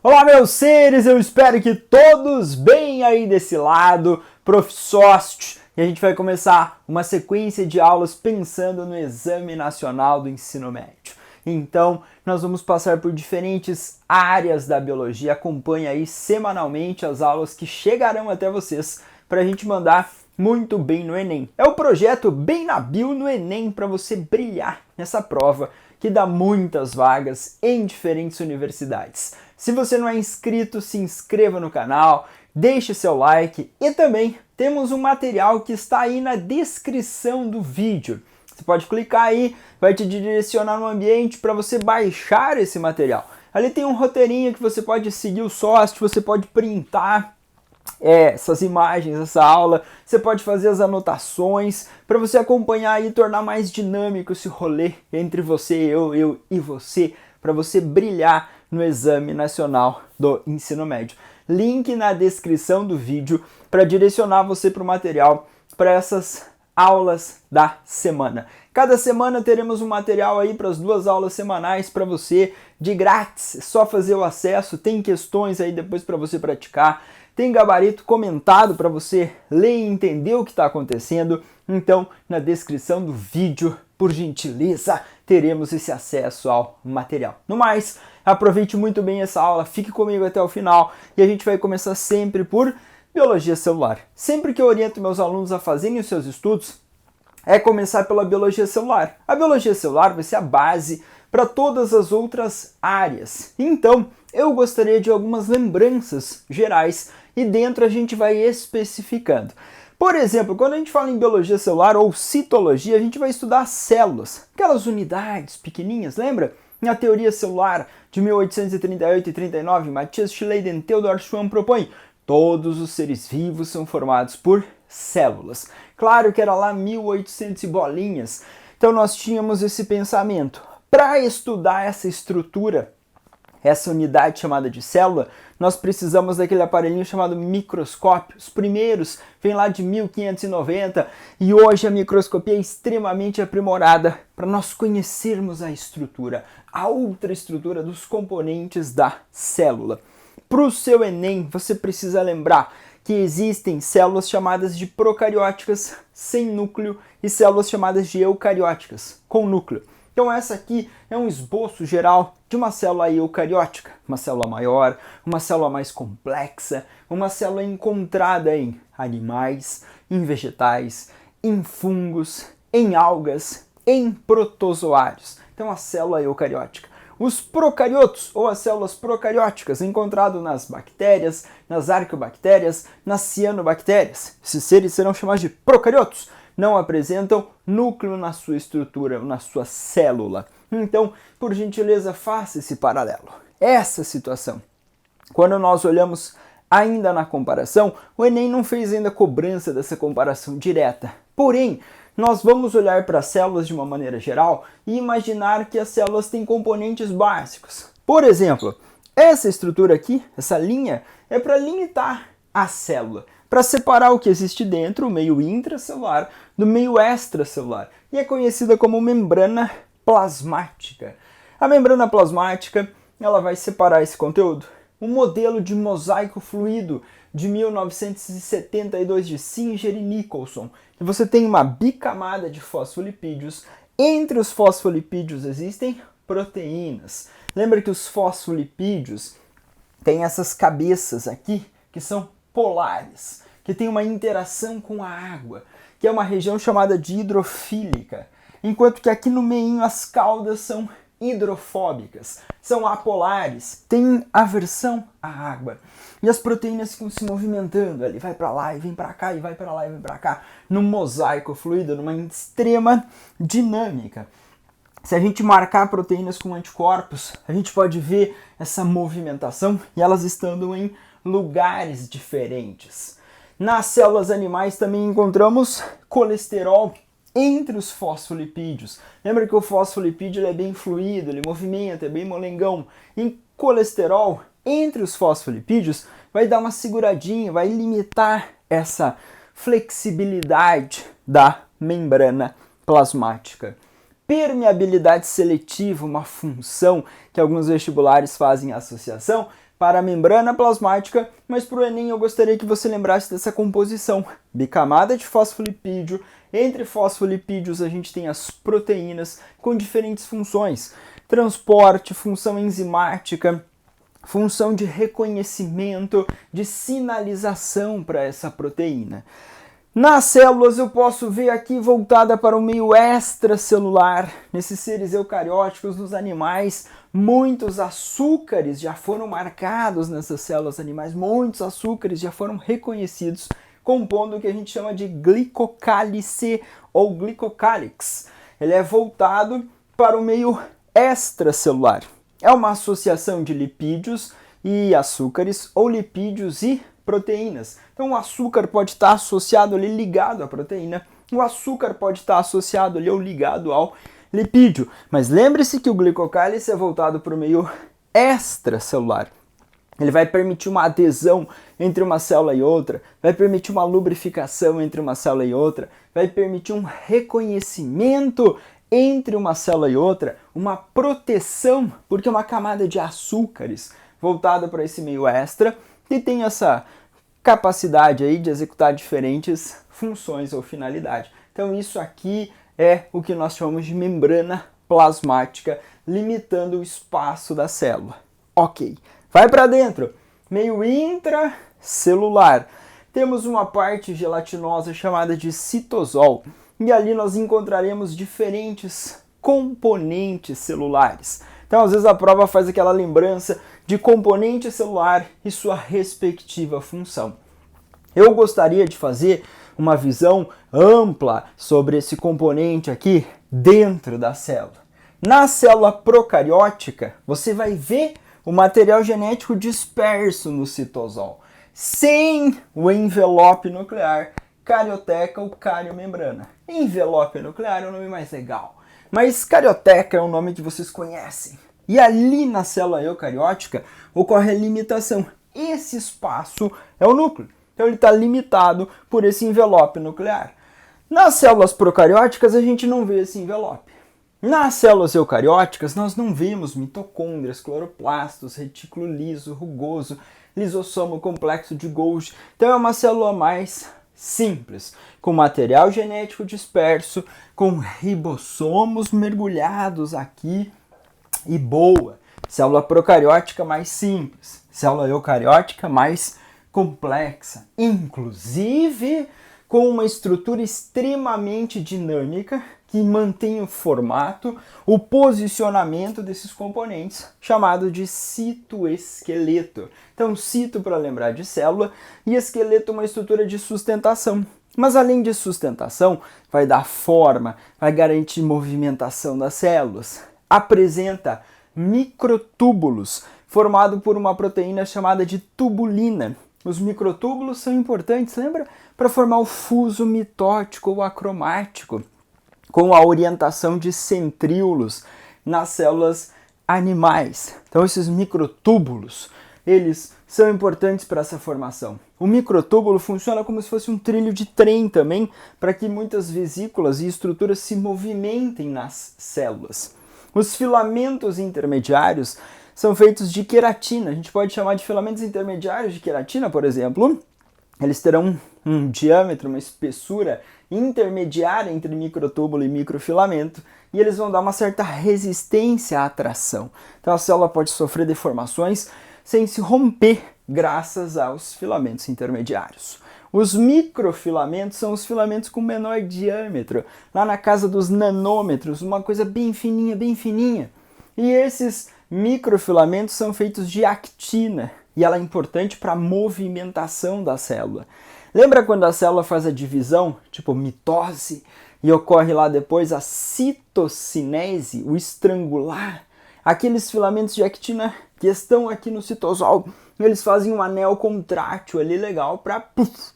Olá, meus seres, eu espero que todos bem aí desse lado, Prof. Sost, e a gente vai começar uma sequência de aulas pensando no Exame Nacional do Ensino Médio. Então, nós vamos passar por diferentes áreas da biologia, acompanhe aí semanalmente as aulas que chegarão até vocês para a gente mandar muito bem no Enem. É o projeto Bem na Bio no Enem para você brilhar nessa prova que dá muitas vagas em diferentes universidades. Se você não é inscrito, se inscreva no canal, deixe seu like e também temos um material que está aí na descrição do vídeo. Você pode clicar aí, vai te direcionar no ambiente para você baixar esse material. Ali tem um roteirinho que você pode seguir o sócio, você pode printar essas imagens, essa aula, você pode fazer as anotações para você acompanhar e tornar mais dinâmico esse rolê entre você, eu e você, para você brilhar no Exame Nacional do Ensino Médio. Link na descrição do vídeo para direcionar você para o material para essas aulas da semana. Cada semana teremos um material aí para as 2 aulas semanais para você, de grátis, é só fazer o acesso, tem questões aí depois para você praticar, tem gabarito comentado para você ler e entender o que está acontecendo. Então, na descrição do vídeo, por gentileza, teremos esse acesso ao material. No mais, aproveite muito bem essa aula, fique comigo até o final e a gente vai começar sempre por biologia celular. Sempre que eu oriento meus alunos a fazerem os seus estudos, é começar pela biologia celular. A biologia celular vai ser a base para todas as outras áreas. Então, eu gostaria de algumas lembranças gerais e dentro a gente vai especificando. Por exemplo, quando a gente fala em biologia celular ou citologia, a gente vai estudar células, aquelas unidades pequenininhas, lembra? Na teoria celular de 1838 e 39, Matthias Schleiden e Theodor Schwann propõem: todos os seres vivos são formados por células. Claro que era lá 1800 e bolinhas, então nós tínhamos esse pensamento. Para estudar essa estrutura, essa unidade chamada de célula, nós precisamos daquele aparelhinho chamado microscópio. Os primeiros vêm lá de 1590 e hoje a microscopia é extremamente aprimorada para nós conhecermos a estrutura, a outra estrutura dos componentes da célula. Para o seu Enem, você precisa lembrar que existem células chamadas de procarióticas sem núcleo e células chamadas de eucarióticas com núcleo. Então essa aqui é um esboço geral de uma célula eucariótica, uma célula maior, uma célula mais complexa, uma célula encontrada em animais, em vegetais, em fungos, em algas, em protozoários. Então a célula eucariótica. Os procariotos, ou as células procarióticas, encontrados nas bactérias, nas arqueobactérias, nas cianobactérias. Esses seres serão chamados de procariotos. Não apresentam núcleo na sua estrutura, na sua célula. Então, por gentileza, faça esse paralelo. Essa situação. Quando nós olhamos ainda na comparação, o Enem não fez ainda cobrança dessa comparação direta. Porém, nós vamos olhar para as células de uma maneira geral e imaginar que as células têm componentes básicos. Por exemplo, essa estrutura aqui, essa linha, é para limitar a célula, para separar o que existe dentro, o meio intracelular, do meio extracelular, e é conhecida como membrana plasmática. A membrana plasmática, ela vai separar esse conteúdo. Um modelo de mosaico fluido de 1972 de Singer e Nicholson, que você tem uma bicamada de fosfolipídios. Entre os fosfolipídios existem proteínas. Lembra que os fosfolipídios têm essas cabeças aqui que são polares, que tem uma interação com a água, que é uma região chamada de hidrofílica, enquanto que aqui no meio as caudas são hidrofóbicas, são apolares, têm aversão à água. E as proteínas ficam se movimentando ali, vai para lá e vem para cá, e vai para lá e vem para cá, num mosaico fluido, numa extrema dinâmica. Se a gente marcar proteínas com anticorpos, a gente pode ver essa movimentação e elas estando em lugares diferentes. Nas células animais também encontramos colesterol entre os fosfolipídios. Lembra que o fosfolipídio é bem fluido, ele movimenta, é bem molengão. E colesterol entre os fosfolipídios vai dar uma seguradinha, vai limitar essa flexibilidade da membrana plasmática. Permeabilidade seletiva, uma função que alguns vestibulares fazem associação. para a membrana plasmática, mas para o Enem eu gostaria que você lembrasse dessa composição. Bicamada de fosfolipídio, entre fosfolipídios a gente tem as proteínas com diferentes funções. Transporte, função enzimática, função de reconhecimento, de sinalização para essa proteína. Nas células eu posso ver aqui voltada para o meio extracelular, nesses seres eucarióticos, nos animais, muitos açúcares já foram marcados nessas células animais, muitos açúcares já foram reconhecidos, compondo o que a gente chama de glicocálice ou glicocálix. Ele é voltado para o meio extracelular. É uma associação de lipídios e açúcares, ou lipídios e proteínas. Então o açúcar pode estar associado ali, ligado à proteína, o açúcar pode estar associado ali ou ligado ao lipídio. Mas lembre-se que o glicocálice é voltado para o meio extracelular. Ele vai permitir uma adesão entre uma célula e outra, vai permitir uma lubrificação entre uma célula e outra, vai permitir um reconhecimento entre uma célula e outra, uma proteção, porque é uma camada de açúcares voltada para esse meio extra, que tem essa capacidade aí de executar diferentes funções ou finalidade. Então isso aqui é o que nós chamamos de membrana plasmática, limitando o espaço da célula. Ok, vai para dentro, meio intracelular. Temos uma parte gelatinosa chamada de citosol, e ali nós encontraremos diferentes componentes celulares. Então, às vezes a prova faz aquela lembrança de componente celular e sua respectiva função. Eu gostaria de fazer uma visão ampla sobre esse componente aqui dentro da célula. Na célula procariótica, você vai ver o material genético disperso no citosol, sem o envelope nuclear, carioteca ou cariomembrana. Envelope nuclear é o nome mais legal, mas carioteca é um nome que vocês conhecem. E ali na célula eucariótica ocorre a limitação. Esse espaço é o núcleo, então ele está limitado por esse envelope nuclear. Nas células procarióticas a gente não vê esse envelope. Nas células eucarióticas nós não vemos mitocôndrias, cloroplastos, retículo liso, rugoso, lisossomo, complexo de Golgi. Então é uma célula mais simples, com material genético disperso, com ribossomos mergulhados aqui e boa. Célula procariótica mais simples, célula eucariótica mais complexa, inclusive com uma estrutura extremamente dinâmica que mantém o formato, o posicionamento desses componentes, chamado de citoesqueleto. Então, cito para lembrar de célula e esqueleto uma estrutura de sustentação. Mas além de sustentação, vai dar forma, vai garantir movimentação das células. Apresenta microtúbulos, formado por uma proteína chamada de tubulina. Os microtúbulos são importantes, lembra? Para formar o fuso mitótico ou acromático, com a orientação de centríolos nas células animais. Então esses microtúbulos, eles são importantes para essa formação. O microtúbulo funciona como se fosse um trilho de trem também, para que muitas vesículas e estruturas se movimentem nas células. Os filamentos intermediários são feitos de queratina. A gente pode chamar de filamentos intermediários de queratina, por exemplo. Eles terão um diâmetro, uma espessura intermediária entre microtúbulo e microfilamento, e eles vão dar uma certa resistência à atração. Então a célula pode sofrer deformações sem se romper graças aos filamentos intermediários. Os microfilamentos são os filamentos com menor diâmetro, lá na casa dos nanômetros, uma coisa bem fininha, bem fininha. E esses microfilamentos são feitos de actina, e ela é importante para a movimentação da célula. Lembra quando a célula faz a divisão, tipo mitose, e ocorre lá depois a citocinese, o estrangular? Aqueles filamentos de actina que estão aqui no citosol, eles fazem um anel contrátil ali legal para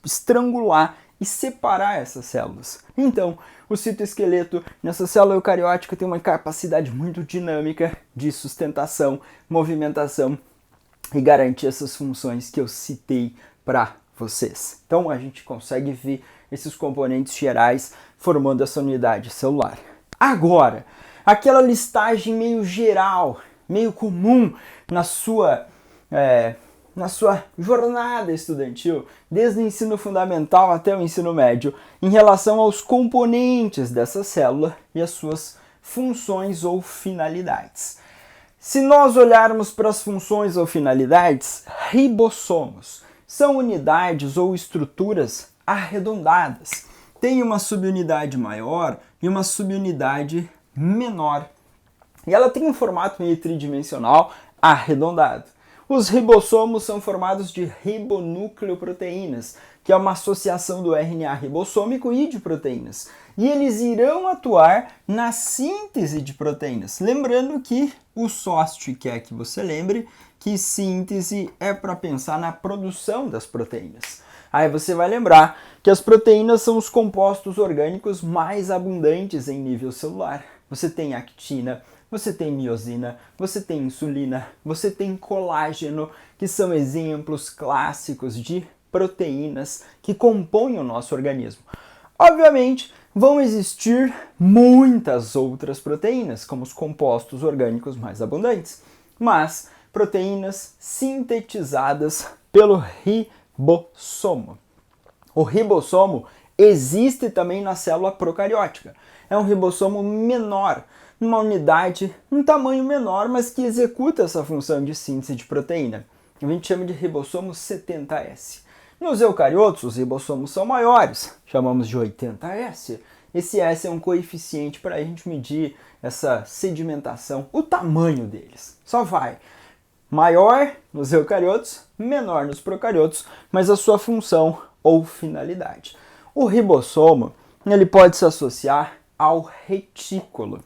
estrangular e separar essas células. Então, o citoesqueleto nessa célula eucariótica tem uma capacidade muito dinâmica de sustentação, movimentação e garantir essas funções que eu citei para vocês. Então a gente consegue ver esses componentes gerais formando essa unidade celular. Agora, aquela listagem meio geral, meio comum na sua na sua jornada estudantil, desde o ensino fundamental até o ensino médio, em relação aos componentes dessa célula e as suas funções ou finalidades. Se nós olharmos para as funções ou finalidades, ribossomos são unidades ou estruturas arredondadas. Tem uma subunidade maior e uma subunidade menor. E ela tem um formato meio tridimensional arredondado. Os ribossomos são formados de ribonúcleoproteínas, que é uma associação do RNA ribossômico e de proteínas. E eles irão atuar na síntese de proteínas. Lembrando que o SOST quer que você lembre que síntese é para pensar na produção das proteínas. Aí você vai lembrar que as proteínas são os compostos orgânicos mais abundantes em nível celular. Você tem actina, você tem miosina, você tem insulina, você tem colágeno, que são exemplos clássicos de proteínas que compõem o nosso organismo. Obviamente, vão existir muitas outras proteínas, como os compostos orgânicos mais abundantes, mas proteínas sintetizadas pelo ribossomo. O ribossomo existe também na célula procariótica. É um ribossomo menor, numa unidade, um tamanho menor, mas que executa essa função de síntese de proteína. A gente chama de ribossomo 70S. Nos eucariotos, os ribossomos são maiores, chamamos de 80S. Esse S é um coeficiente para a gente medir essa sedimentação, o tamanho deles. Só vai maior nos eucariotos, menor nos procariotos, mas a sua função ou finalidade. O ribossomo, ele pode se associar ao retículo.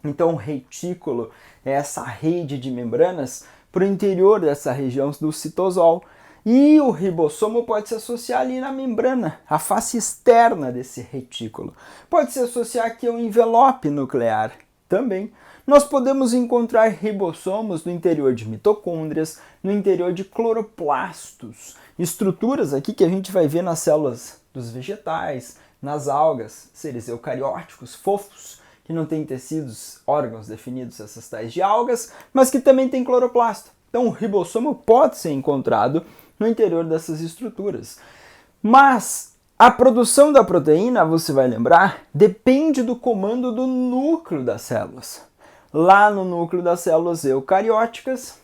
Então, o retículo é essa rede de membranas para o interior dessa região do citosol. E o ribossomo pode se associar ali na membrana, a face externa desse retículo. Pode se associar aqui ao envelope nuclear também. Nós podemos encontrar ribossomos no interior de mitocôndrias, no interior de cloroplastos, estruturas aqui que a gente vai ver nas células dos vegetais, nas algas, seres eucarióticos, fofos, que não têm tecidos, órgãos definidos, essas tais de algas, mas que também tem cloroplasto. Então o ribossomo pode ser encontrado no interior dessas estruturas. Mas a produção da proteína, você vai lembrar, depende do comando do núcleo das células. Lá no núcleo das células eucarióticas,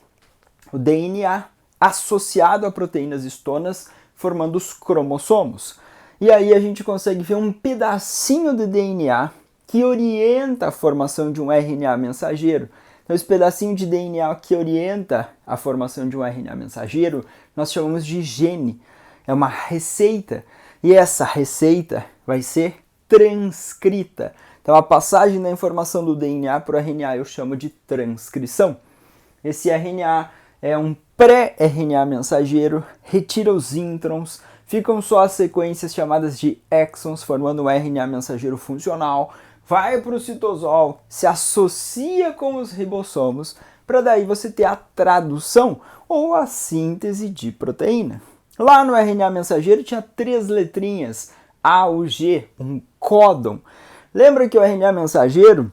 o DNA associado a proteínas histonas, formando os cromossomos. E aí a gente consegue ver um pedacinho de DNA que orienta a formação de um RNA mensageiro. Então, esse pedacinho de DNA que orienta a formação de um RNA mensageiro, nós chamamos de gene. É uma receita. E essa receita vai ser transcrita. Então, a passagem da informação do DNA para o RNA eu chamo de transcrição. Esse RNA é um pré-RNA mensageiro, retira os introns, ficam só as sequências chamadas de exons, formando um RNA mensageiro funcional, vai para o citosol, se associa com os ribossomos, para daí você ter a tradução ou a síntese de proteína. Lá no RNA mensageiro tinha 3 letrinhas, A, U, G, um códon. Lembra que o RNA mensageiro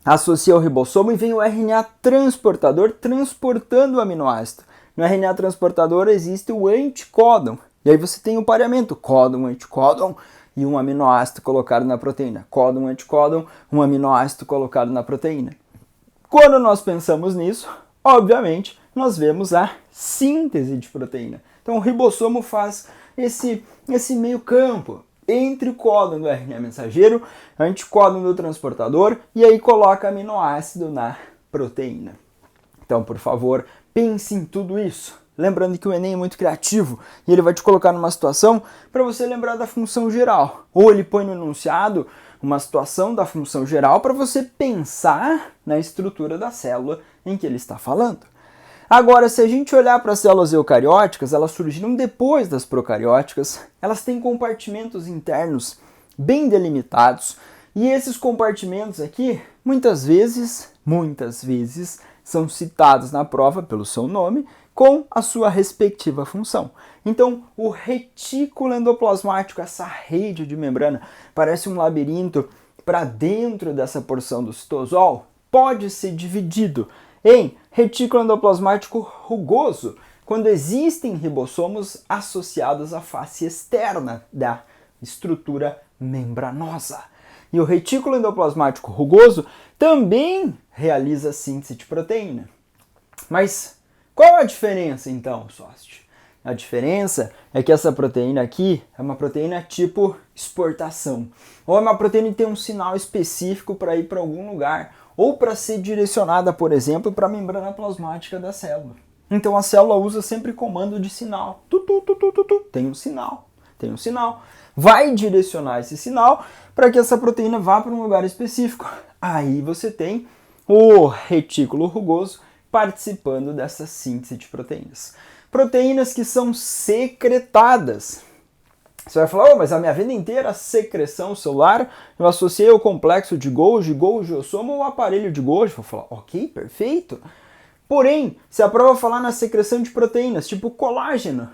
associa ao ribossomo e vem o RNA transportador transportando o aminoácido. No RNA transportador existe o anticódon. E aí você tem o pareamento códon, anticódon e um aminoácido colocado na proteína. Códon, anticódon, um aminoácido colocado na proteína. Quando nós pensamos nisso, obviamente, nós vemos a síntese de proteína. Então o ribossomo faz esse meio campo entre o códon do RNA mensageiro, anticódon do transportador, e aí coloca aminoácido na proteína. Então, por favor, pense em tudo isso. Lembrando que o Enem é muito criativo e ele vai te colocar numa situação para você lembrar da função geral. Ou ele põe no enunciado uma situação da função geral para você pensar na estrutura da célula em que ele está falando. Agora, se a gente olhar para as células eucarióticas, elas surgiram depois das procarióticas, elas têm compartimentos internos bem delimitados, e esses compartimentos aqui, muitas vezes, são citados na prova pelo seu nome, com a sua respectiva função. Então, o retículo endoplasmático, essa rede de membrana, parece um labirinto para dentro dessa porção do citosol, pode ser dividido em retículo endoplasmático rugoso, quando existem ribossomos associados à face externa da estrutura membranosa. E o retículo endoplasmático rugoso também realiza síntese de proteína. Mas qual a diferença então, sócio? A diferença é que essa proteína aqui é uma proteína tipo exportação. Ou é uma proteína que tem um sinal específico para ir para algum lugar, ou para ser direcionada, por exemplo, para a membrana plasmática da célula. Então a célula usa sempre comando de sinal. Tem um sinal. Vai direcionar esse sinal para que essa proteína vá para um lugar específico. Aí você tem o retículo rugoso participando dessa síntese de proteínas. Proteínas que são secretadas. Você vai falar, mas a minha vida inteira a secreção celular eu associei ao complexo de Golgi-ossomo ou aparelho de Golgi. Vou falar, ok, perfeito. Porém, se a prova falar na secreção de proteínas, tipo colágeno,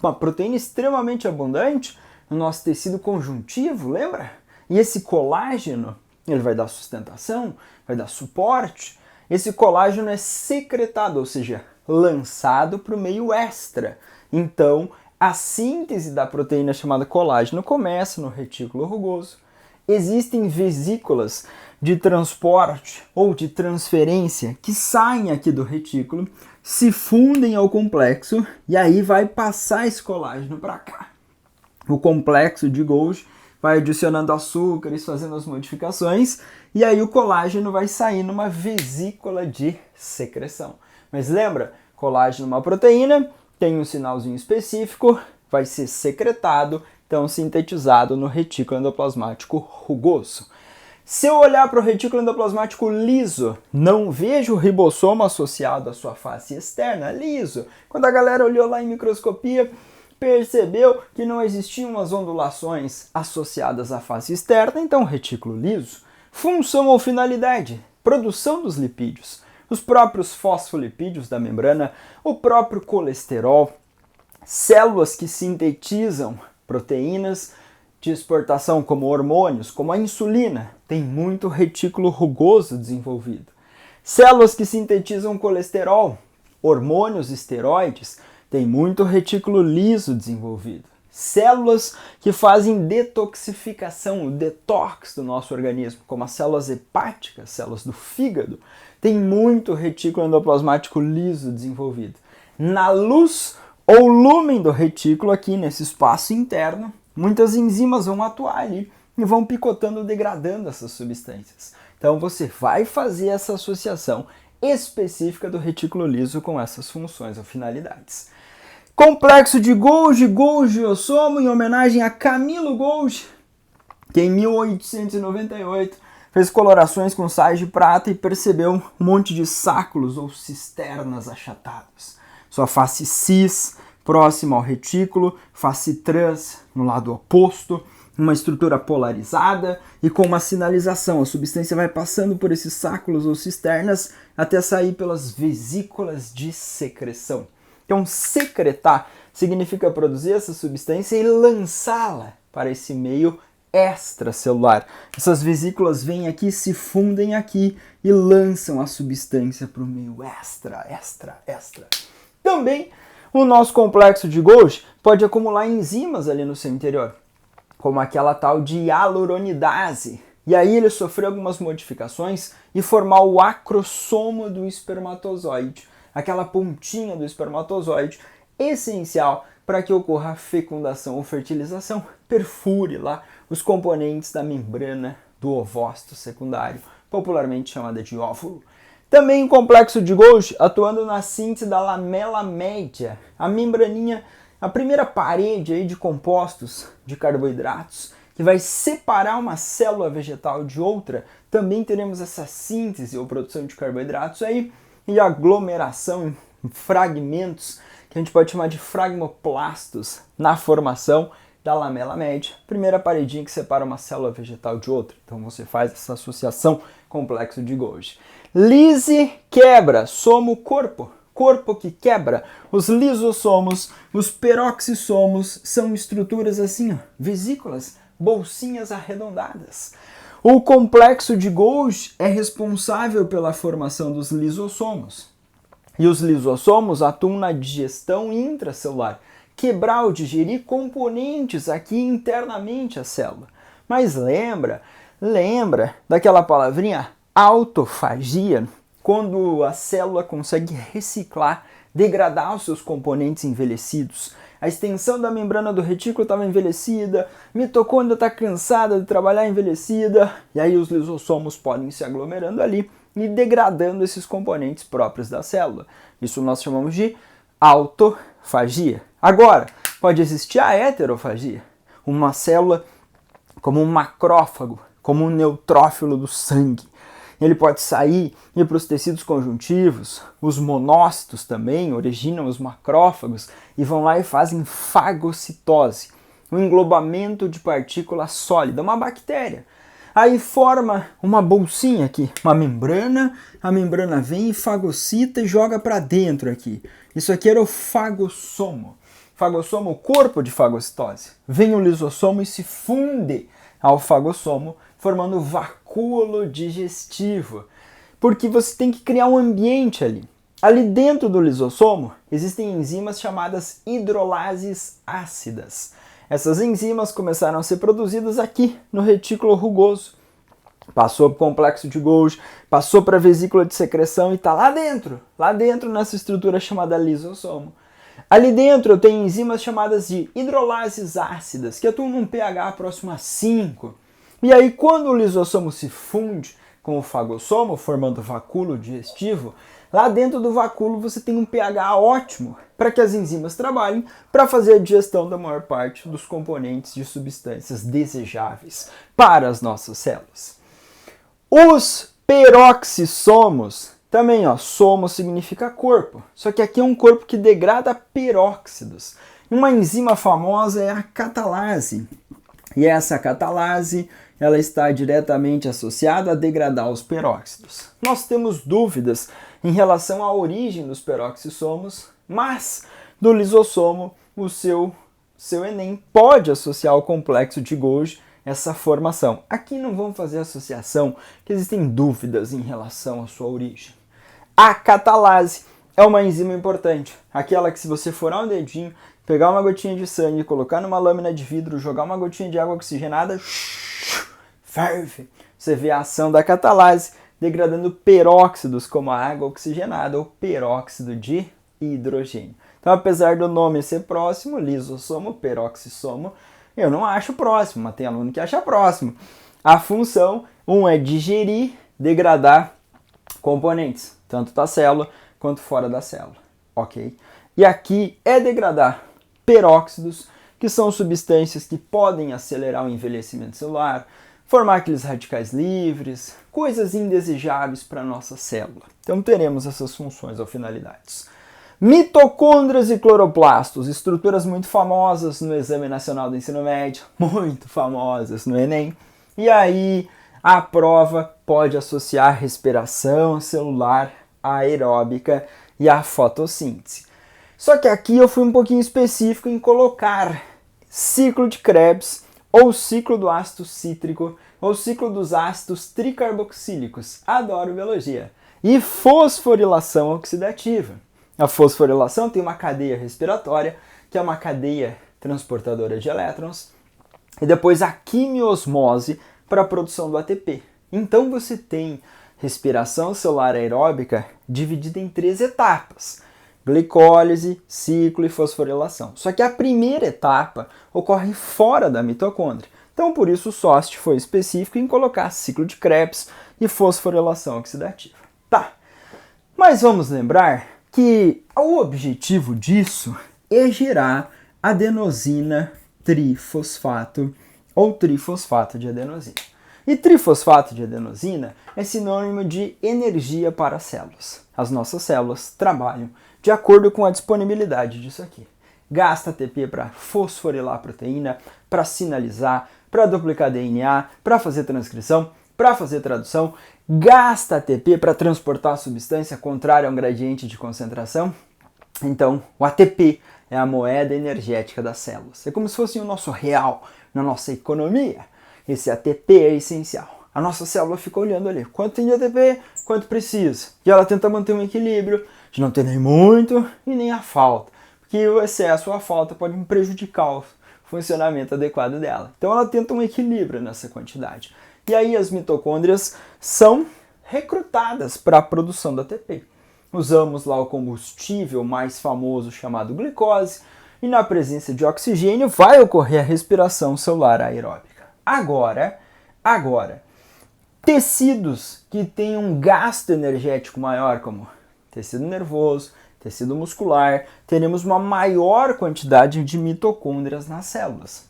uma proteína extremamente abundante no nosso tecido conjuntivo, lembra? E esse colágeno, ele vai dar sustentação, vai dar suporte. Esse colágeno é secretado, ou seja, lançado para o meio extra. Então, a síntese da proteína chamada colágeno começa no retículo rugoso. Existem vesículas de transporte ou de transferência que saem aqui do retículo, se fundem ao complexo e aí vai passar esse colágeno para cá. O complexo de Golgi vai adicionando açúcares, fazendo as modificações, e aí o colágeno vai sair numa vesícula de secreção. Mas lembra, colágeno é uma proteína, tem um sinalzinho específico, vai ser secretado, então sintetizado no retículo endoplasmático rugoso. Se eu olhar para o retículo endoplasmático liso, não vejo o ribossomo associado à sua face externa, liso. Quando a galera olhou lá em microscopia, percebeu que não existiam as ondulações associadas à face externa, então retículo liso. Função ou finalidade? Produção dos lipídios. Os próprios fosfolipídios da membrana, o próprio colesterol, células que sintetizam proteínas de exportação como hormônios, como a insulina, tem muito retículo rugoso desenvolvido. Células que sintetizam colesterol, hormônios esteroides, tem muito retículo liso desenvolvido. Células que fazem detoxificação, o detox do nosso organismo, como as células hepáticas, células do fígado, tem muito retículo endoplasmático liso desenvolvido. Na luz ou lumen do retículo, aqui nesse espaço interno, muitas enzimas vão atuar ali e vão picotando, degradando essas substâncias. Então você vai fazer essa associação específica do retículo liso com essas funções ou finalidades. Complexo de Golgi, Golgi-ossomo, em homenagem a Camilo Golgi, que em 1898 fez colorações com sais de prata e percebeu um monte de sáculos ou cisternas achatados. Sua face cis, próxima ao retículo, face trans no lado oposto, uma estrutura polarizada e com uma sinalização. A substância vai passando por esses sáculos ou cisternas até sair pelas vesículas de secreção. Então, secretar significa produzir essa substância e lançá-la para esse meio extracelular. Essas vesículas vêm aqui, se fundem aqui e lançam a substância para o meio extra. Também, o nosso complexo de Golgi pode acumular enzimas ali no seu interior, como aquela tal de hialuronidase. E aí ele sofreu algumas modificações e formar o acrossomo do espermatozoide, aquela pontinha do espermatozoide, essencial para que ocorra a fecundação ou fertilização, perfure lá os componentes da membrana do ovócito secundário, popularmente chamada de óvulo. Também o complexo de Golgi atuando na síntese da lamela média, a membraninha, a primeira parede aí de compostos de carboidratos, que vai separar uma célula vegetal de outra. Também teremos essa síntese ou produção de carboidratos aí, e aglomeração em fragmentos, que a gente pode chamar de fragmoplastos, na formação da lamela média, primeira paredinha que separa uma célula vegetal de outra. Então você faz essa associação, complexo de Golgi. Lise quebra, somo corpo, corpo que quebra. Os lisossomos, os peroxissomos são estruturas assim, ó, vesículas, bolsinhas arredondadas. O complexo de Golgi é responsável pela formação dos lisossomos. E os lisossomos atuam na digestão intracelular, quebrar ou digerir componentes aqui internamente à célula. Mas lembra daquela palavrinha autofagia? Quando a célula consegue reciclar, degradar os seus componentes envelhecidos. A extensão da membrana do retículo estava envelhecida, a mitocôndria está cansada de trabalhar envelhecida, e aí os lisossomos podem se aglomerando ali e degradando esses componentes próprios da célula. Isso nós chamamos de autofagia. Agora, pode existir a heterofagia, uma célula como um macrófago, como um neutrófilo do sangue. Ele pode sair e ir para os tecidos conjuntivos, os monócitos também originam os macrófagos e vão lá e fazem fagocitose, um englobamento de partícula sólida, uma bactéria. Aí forma uma bolsinha aqui, uma membrana, a membrana vem e fagocita e joga para dentro aqui. Isso aqui era o fagossomo. Fagossomo, o corpo de fagocitose. Vem o lisossomo e se funde ao fagossomo, formando vacúolo digestivo. Porque você tem que criar um ambiente ali. Ali dentro do lisossomo existem enzimas chamadas hidrolases ácidas. Essas enzimas começaram a ser produzidas aqui no retículo rugoso. Passou para o complexo de Golgi, passou para a vesícula de secreção e está lá dentro nessa estrutura chamada lisossomo. Ali dentro eu tenho enzimas chamadas de hidrolases ácidas, que atuam num pH próximo a 5. E aí quando o lisossomo se funde com o fagossomo, formando vacúolo digestivo, lá dentro do vacúolo você tem um pH ótimo para que as enzimas trabalhem para fazer a digestão da maior parte dos componentes de substâncias desejáveis para as nossas células. Os peroxissomos, também somo significa corpo, só que aqui é um corpo que degrada peróxidos. Uma enzima famosa é a catalase, e essa catalase ela está diretamente associada a degradar os peróxidos. Nós temos dúvidas em relação à origem dos peroxissomos, mas do lisossomo o seu Enem pode associar ao complexo de Golgi essa formação. Aqui não vamos fazer associação, que existem dúvidas em relação à sua origem. A catalase é uma enzima importante, aquela que se você furar um dedinho, pegar uma gotinha de sangue, colocar numa lâmina de vidro, jogar uma gotinha de água oxigenada, ferve. Você vê a ação da catalase degradando peróxidos como a água oxigenada ou peróxido de hidrogênio. Então, apesar do nome ser próximo, lisossomo, peroxissomo, eu não acho próximo, mas tem aluno que acha próximo. A função, é digerir, degradar componentes, tanto da célula quanto fora da célula, ok? E aqui é degradar peróxidos, que são substâncias que podem acelerar o envelhecimento celular, formar aqueles radicais livres, coisas indesejáveis para a nossa célula. Então teremos essas funções ou finalidades. Mitocôndrias e cloroplastos, estruturas muito famosas no Exame Nacional do Ensino Médio, muito famosas no Enem. E aí a prova pode associar respiração celular aeróbica e a fotossíntese. Só que aqui eu fui um pouquinho específico em colocar ciclo de Krebs, ou ciclo do ácido cítrico, ou ciclo dos ácidos tricarboxílicos. Adoro biologia. E fosforilação oxidativa. A fosforilação tem uma cadeia respiratória, que é uma cadeia transportadora de elétrons, e depois a quimiosmose para a produção do ATP. Então você tem respiração celular aeróbica dividida em 3 etapas: glicólise, ciclo e fosforilação. Só que a primeira etapa ocorre fora da mitocôndria. Então, por isso, o SOST foi específico em colocar ciclo de Krebs e fosforilação oxidativa. Tá, mas vamos lembrar que o objetivo disso é gerar adenosina trifosfato ou trifosfato de adenosina. E trifosfato de adenosina é sinônimo de energia para as células. As nossas células trabalham de acordo com a disponibilidade disso aqui. Gasta ATP para fosforilar a proteína, para sinalizar, para duplicar DNA, para fazer transcrição, para fazer tradução. Gasta ATP para transportar a substância contrária a um gradiente de concentração. Então, o ATP é a moeda energética das células. É como se fosse o nosso real na nossa economia. Esse ATP é essencial. a nossa célula fica olhando ali. Quanto tem de ATP, quanto precisa. E ela tenta manter um equilíbrio de não ter nem muito e nem a falta. Porque o excesso ou a falta pode prejudicar o funcionamento adequado dela. Então ela tenta um equilíbrio nessa quantidade. E aí as mitocôndrias são recrutadas para a produção da ATP. Usamos lá o combustível mais famoso chamado glicose e na presença de oxigênio vai ocorrer a respiração celular aeróbica. Agora, tecidos que têm um gasto energético maior, como tecido nervoso, tecido muscular, teremos uma maior quantidade de mitocôndrias nas células.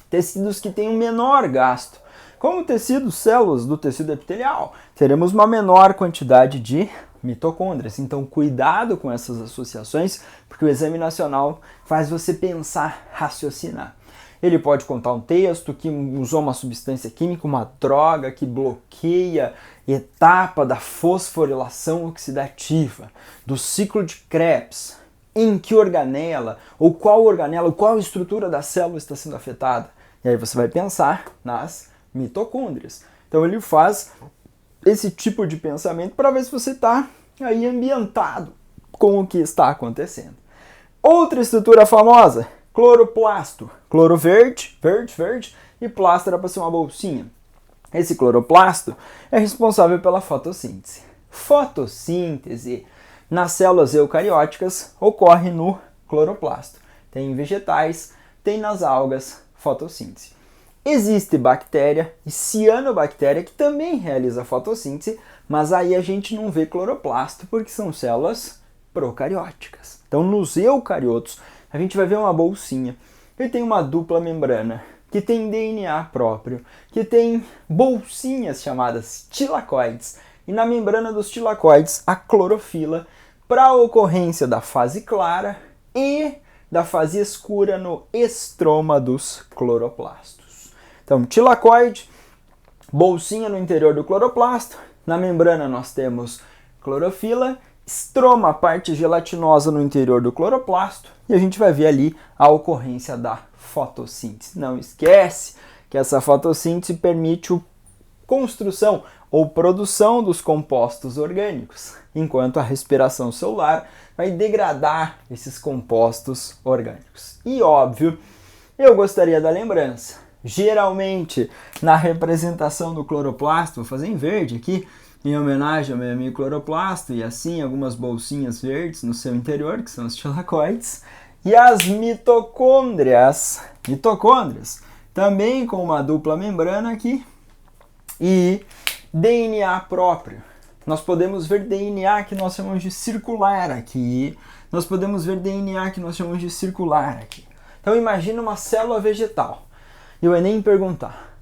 Tecidos que têm um menor gasto, como células do tecido epitelial, teremos uma menor quantidade de mitocôndrias. Então, cuidado com essas associações, porque o exame nacional faz você pensar, raciocinar. Ele pode contar um texto que usou uma substância química, uma droga que bloqueia etapa da fosforilação oxidativa, do ciclo de Krebs, em que organela, ou qual estrutura da célula está sendo afetada. E aí você vai pensar nas mitocôndrias. Então ele faz esse tipo de pensamento para ver se você está aí ambientado com o que está acontecendo. Outra estrutura famosa, cloroplasto. Cloro verde, e plasto era para ser uma bolsinha. Esse cloroplasto é responsável pela fotossíntese. Fotossíntese nas células eucarióticas ocorre no cloroplasto. Tem em vegetais, tem nas algas, fotossíntese. Existe bactéria e cianobactéria que também realiza fotossíntese, mas aí a gente não vê cloroplasto porque são células procarióticas. Então nos eucariotos a gente vai ver uma bolsinha que tem uma dupla membrana, que tem DNA próprio, que tem bolsinhas chamadas tilacoides e na membrana dos tilacoides a clorofila para a ocorrência da fase clara e da fase escura no estroma dos cloroplastos. Então, tilacoide, bolsinha no interior do cloroplasto, na membrana nós temos clorofila, estroma, parte gelatinosa no interior do cloroplasto, e a gente vai ver ali a ocorrência da fotossíntese. Não esquece que essa fotossíntese permite a construção ou produção dos compostos orgânicos, enquanto a respiração celular vai degradar esses compostos orgânicos. E óbvio, eu gostaria da lembrança. Geralmente, na representação do cloroplasto, vou fazer em verde aqui, em homenagem ao meu amigo cloroplasto, e assim algumas bolsinhas verdes no seu interior, que são os tilacoides, e as mitocôndrias, também com uma dupla membrana aqui, e DNA próprio. Nós podemos ver DNA que nós chamamos de circular aqui, nós podemos ver DNA que nós chamamos de circular aqui. Então imagina uma célula vegetal. E o Enem perguntar,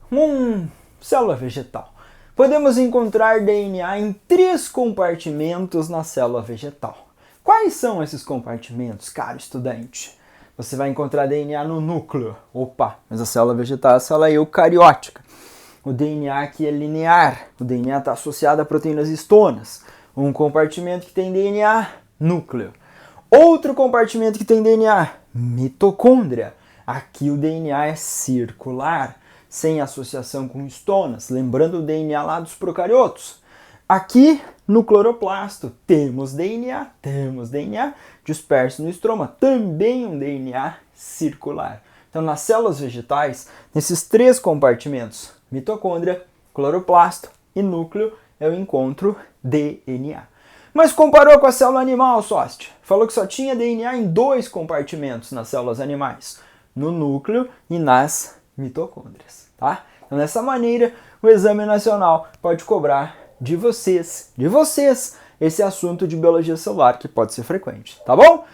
célula vegetal. Podemos encontrar DNA em 3 compartimentos na célula vegetal. Quais são esses compartimentos, caro estudante? Você vai encontrar DNA no núcleo. Opa, mas a célula vegetal é a célula eucariótica. O DNA aqui é linear. O DNA está associado a proteínas histonas. Um compartimento que tem DNA, núcleo. Outro compartimento que tem DNA, mitocôndria. Aqui o DNA é circular, sem associação com histonas, lembrando o DNA lá dos procariotos. Aqui no cloroplasto temos DNA disperso no estroma, também um DNA circular. Então nas células vegetais, nesses 3 compartimentos, mitocôndria, cloroplasto e núcleo, eu encontro DNA. Mas comparou com a célula animal, sócio. Falou que só tinha DNA em 2 compartimentos nas células animais, no núcleo e nas mitocôndrias, tá? Então, dessa maneira, o Exame Nacional pode cobrar de vocês, esse assunto de biologia celular que pode ser frequente, tá bom?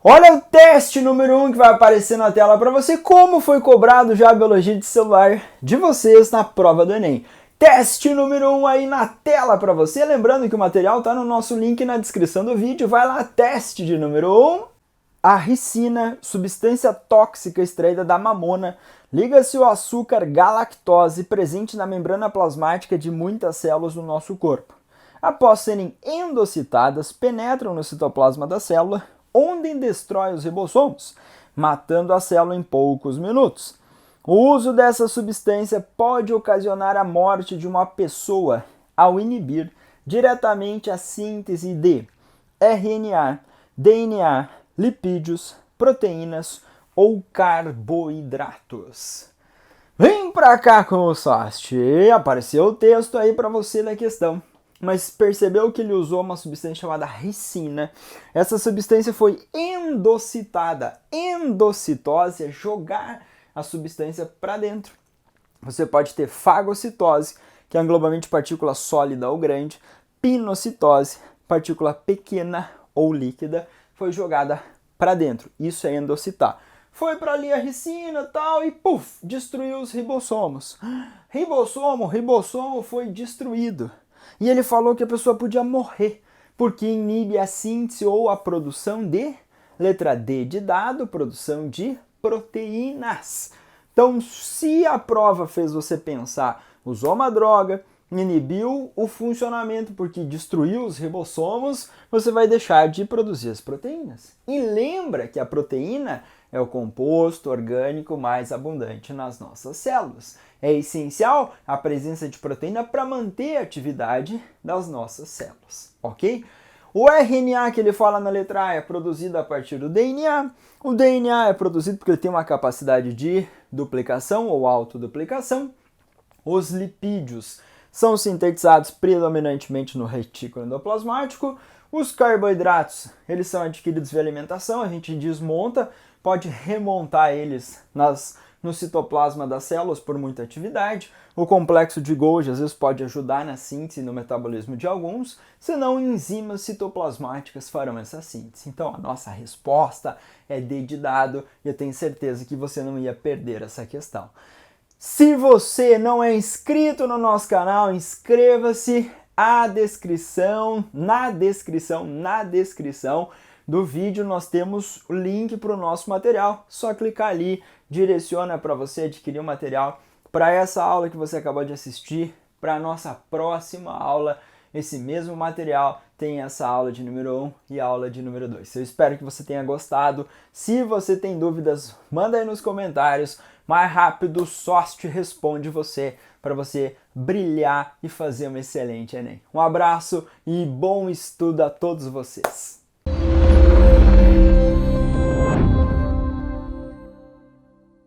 Olha o teste número 1 que vai aparecer na tela para você, como foi cobrado já a biologia celular de vocês na prova do Enem. Teste número 1 aí na tela para você, lembrando que o material está no nosso link na descrição do vídeo, vai lá, teste de número 1. A ricina, substância tóxica extraída da mamona, liga-se ao açúcar galactose presente na membrana plasmática de muitas células do nosso corpo. Após serem endocitadas, penetram no citoplasma da célula, onde destrói os ribossomos, matando a célula em poucos minutos. O uso dessa substância pode ocasionar a morte de uma pessoa ao inibir diretamente a síntese de RNA, DNA, lipídios, proteínas ou carboidratos. Vem pra cá com o SOST. Apareceu o texto aí para você da questão. Mas percebeu que ele usou uma substância chamada ricina. Essa substância foi endocitada. Endocitose é jogar a substância para dentro. Você pode ter fagocitose, que é englobamento de partícula sólida ou grande. Pinocitose, partícula pequena ou líquida, foi jogada para dentro. Isso é endocitar. Foi para ali a ricina tal e puf, destruiu os ribossomos. Ribossomo foi destruído. E ele falou que a pessoa podia morrer, porque inibe a síntese ou a produção de, letra D de dado, produção de proteínas. Então, se a prova fez você pensar, usou uma droga, inibiu o funcionamento porque destruiu os ribossomos, você vai deixar de produzir as proteínas. E lembra que a proteína é o composto orgânico mais abundante nas nossas células. É essencial a presença de proteína para manter a atividade das nossas células, ok? O RNA que ele fala na letra A é produzido a partir do DNA. O DNA é produzido porque ele tem uma capacidade de duplicação ou autoduplicação. Os lipídios são sintetizados predominantemente no retículo endoplasmático. Os carboidratos, eles são adquiridos via alimentação, a gente desmonta, pode remontar eles no citoplasma das células por muita atividade. O complexo de Golgi às vezes pode ajudar na síntese e no metabolismo de alguns, senão enzimas citoplasmáticas farão essa síntese. Então a nossa resposta é D de dado e eu tenho certeza que você não ia perder essa questão. Se você não é inscrito no nosso canal, inscreva-se. Na descrição do vídeo nós temos o link para o nosso material. Só clicar ali, direciona para você adquirir o material para essa aula que você acabou de assistir, para a nossa próxima aula. Esse mesmo material tem essa aula de número 1 e a aula de número 2. Eu espero que você tenha gostado. Se você tem dúvidas, manda aí nos comentários. Mais rápido, SOST responde você para você brilhar e fazer um excelente Enem. Um abraço e bom estudo a todos vocês.